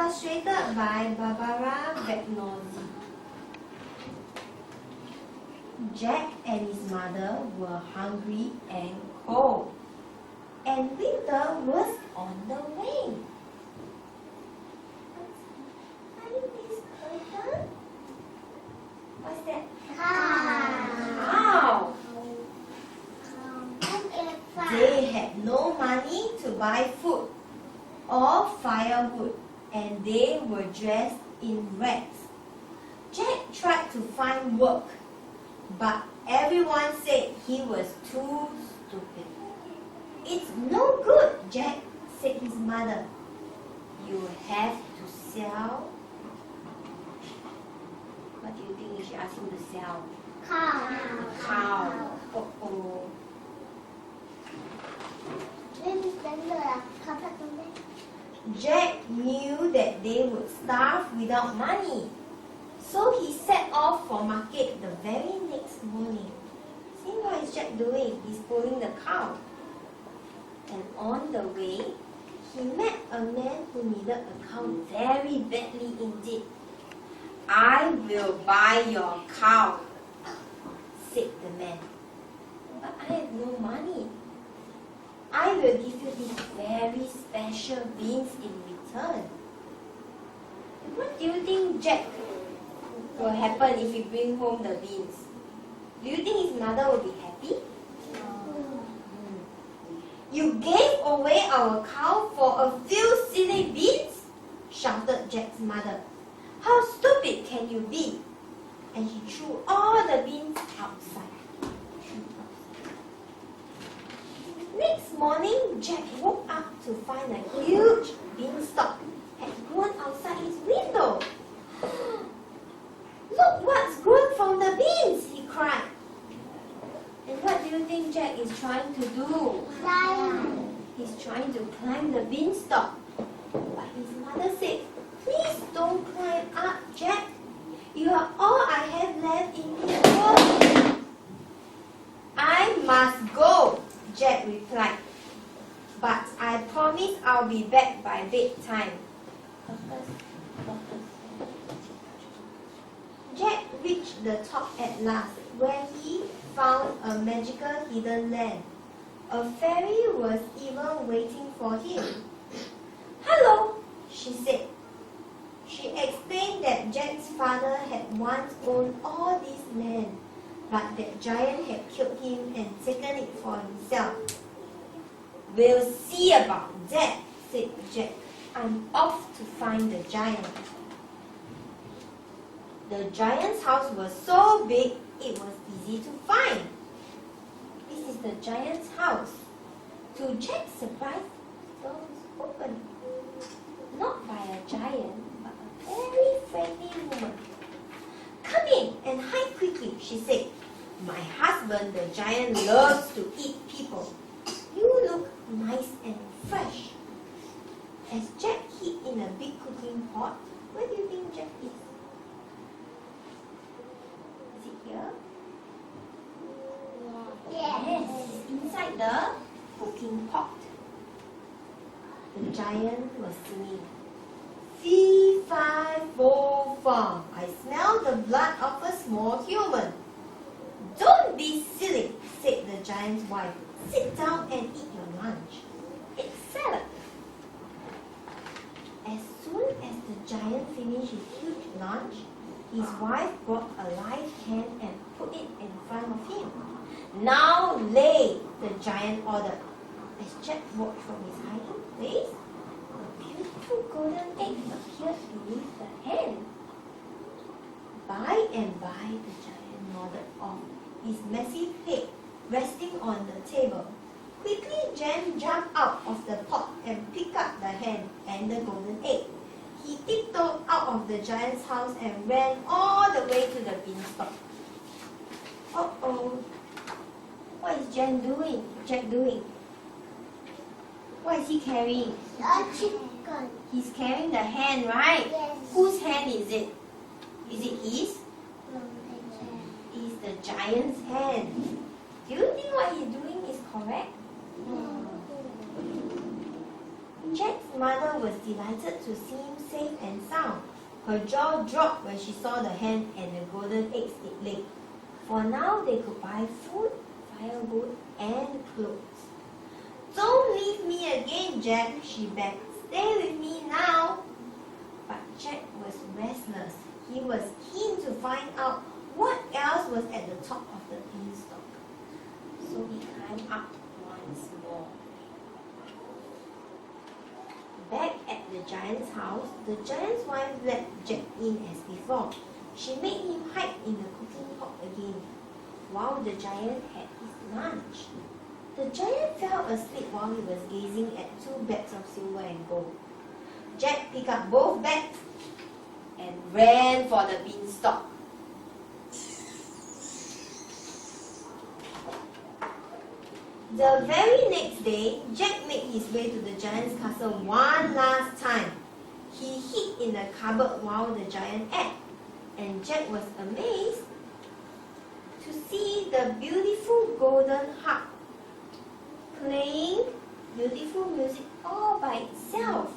illustrated by Barbara Bagnozzi. Jack and his mother were hungry and cold, and winter was on the way. What's that? Cow. They had no money to buy food or firewood, and they were dressed in rags. Jack tried to find work, but everyone said he was too stupid. It's no good, Jack, said his mother. You have to sell. What do you think she asked him to sell? Cow. Oh. Jack knew that they would starve without money, so he set off for market the very next morning. See what is Jack doing? He's pulling the cow. And on the way, he met a man who needed a cow very badly indeed. I will buy your cow, said the man. But I have no money. I will give you these very special beans in return. What do you think Jack will happen if he brings home the beans? Do you think his mother will be happy? You gave away our cow for a few silly beans? Shouted Jack's mother. How stupid can you be? And he threw all the beans outside. Next morning, Jack woke up to find a huge beanstalk had grown outside his window. Look what's grown from the beans, he cried. And what do you think Jack is trying to do? He's trying to climb the beanstalk. But his mother said, please don't climb up, Jack. You are all I have left in this world. I must go, Jack replied. But I promise I'll be back by bedtime. Jack reached the top at last, where he found a magical hidden land. A fairy was even waiting for him. Hello, she said. She explained that Jack's father had once owned all this land, but that giant had killed him and taken it for himself. We'll see about that, said Jack. I'm off to find the giant. The giant's house was so big, it was easy to find. This is the giant's house. To Jack's surprise, the door was open. Not by a giant, but a very friendly woman. Come in and hide quickly, she said. My husband, the giant, loves to eat people. You look nice and fresh. As Jack hid in a big cooking pot, where do you think Jack is? Is it here? Yes, inside the cooking pot. The giant was singing. Fee, fi, fo, fum. I smell the blood of a small human. Don't be silly, said the giant's wife. Sit down and eat your lunch. It's salad. As soon as the giant finished his huge lunch, his wife brought a live hen and put it in front of him. Now lay, the giant ordered. As Jack walked from his hiding place, a beautiful golden egg appeared beneath the hen. By and by, the giant nodded off, his massive head resting on the table. Quickly, Jan jumped out of the pot and picked up the hen and the golden egg. He tiptoed out of the giant's house and ran all the way to the beanstalk. Uh-oh. What is Jack doing? What is he carrying? A chicken. He's carrying the hen, right? Yes. Whose hen is it? Is it his? No, It's the giant's hen. Do you think what he's doing is correct? no. Jack's mother was delighted to see him safe and sound. Her jaw dropped when she saw the hen and the golden eggs it laid. For now they could buy food, firewood, and clothes. "Don't leave me again, Jack," she begged. "Stay with me now." But Jack was restless. He was keen to find out what else was at the top of the beanstalk. So he climbed up once more. Back at the giant's house, the giant's wife let Jack in as before. She made him hide in the cooking pot again, while the giant had his lunch. The giant fell asleep while he was gazing at 2 bags of silver and gold. Jack picked up both bags and ran for the beanstalk. The very next day, Jack made his way to the giant's castle one last time. He hid in the cupboard while the giant ate, and Jack was amazed to see the beautiful golden harp playing beautiful music all by itself.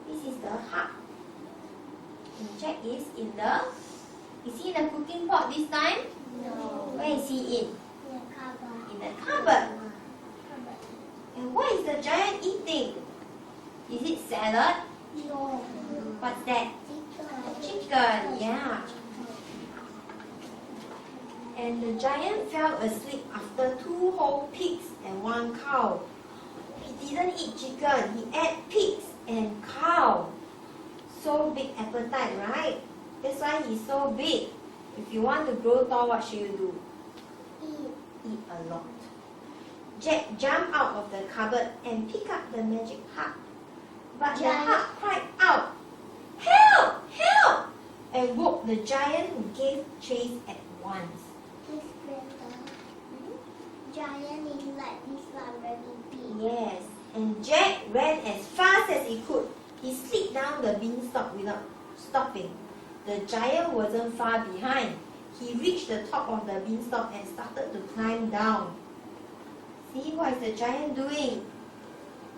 This is the harp. And Jack is he in the cooking pot this time? No. Where is he in? In the cupboard. In the cupboard. And what is the giant eating? Is it salad? No. What's that? Chicken. Chicken, yeah. And the giant fell asleep after 2 whole pigs and 1 cow. He didn't eat chicken, he ate pigs and cow. So big appetite, right? That's why he's so big. If you want to grow tall, what should you do? Eat a lot. Jack jumped out of the cupboard and picked up the magic harp. But the harp cried out, "Help! Help!" and woke the giant, who gave chase at once. This better. Giant is like this one very big. Yes, and Jack ran as fast as he could. He slid down the beanstalk without stopping. The giant wasn't far behind. He reached the top of the beanstalk and started to climb down. See what is the giant doing?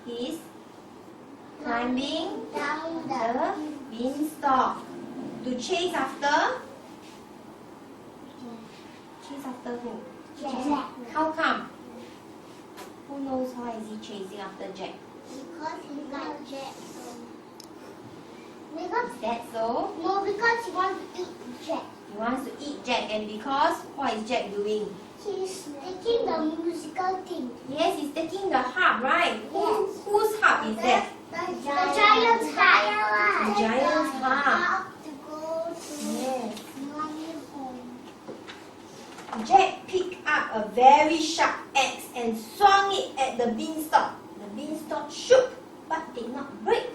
He's climbing Down the beanstalk to chase after. Chase after who? Jack. How come? Who knows why is he chasing after Jack? Because he like Jack. Because Is that so? no, because he wants to eat Jack. He wants to eat Jack, and because what is Jack doing? He's taking the musical thing. Yes, he's taking the harp, right? Yes. Whose harp is that? The giant's harp. The giant's harp. To go to Yes. mommy home. Jack picked up a very sharp axe and swung it at the beanstalk. The beanstalk shook but did not break.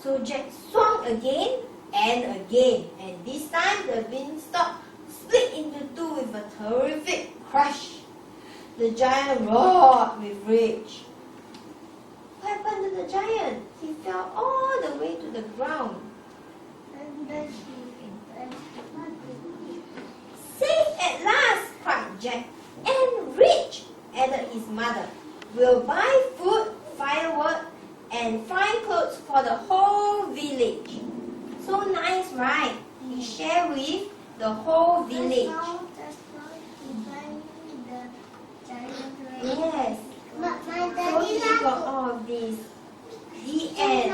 So Jack swung again and again, and this time the beanstalk split into 2 with a terrific crash. The giant roared with rage. What happened to the giant? He fell all the way to the ground. And then he "Safe at last!" cried Jack. "And rich!" added his mother. "We'll buy food, firewood, and fine clothes for the whole village." So nice, right? He shared with the whole village. That's how he find the giant rat. Yes. But my So daddy he like got to all of this. The end.